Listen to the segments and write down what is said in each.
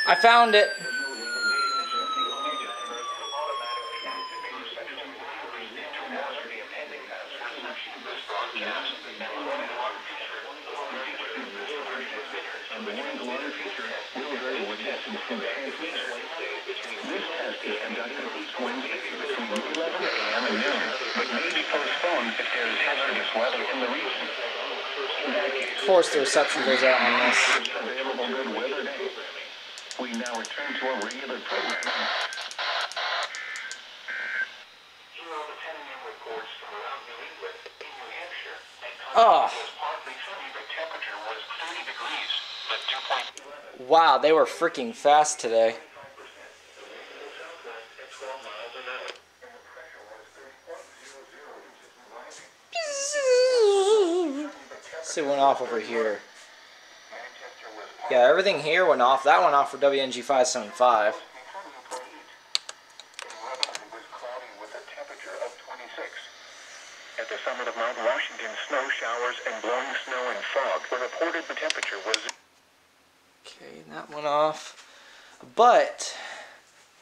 I found it. This test is conducted each Wednesday between 11 a.m. and noon, but may be postponed if there is hazardous weather in the region. In that case, Of course the reception goes out on this. available good weather day. We now return to our regular programming. Reports from around New England in New Hampshire. Oh. Partly sunny, but temperature was 30 degrees, but 2. Wow, they were freaking fast today. See, it went off over here. Yeah, everything here went off. That went off for WNG 575. At the summit of Mount Washington, snow showers and blowing snow and fog were reported. The temperature was... Okay, that went off. But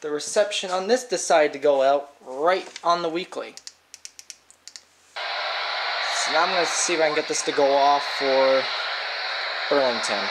the reception on this decided to go out right on the weekly. So now I'm going to see if I can get this to go off for Burlington.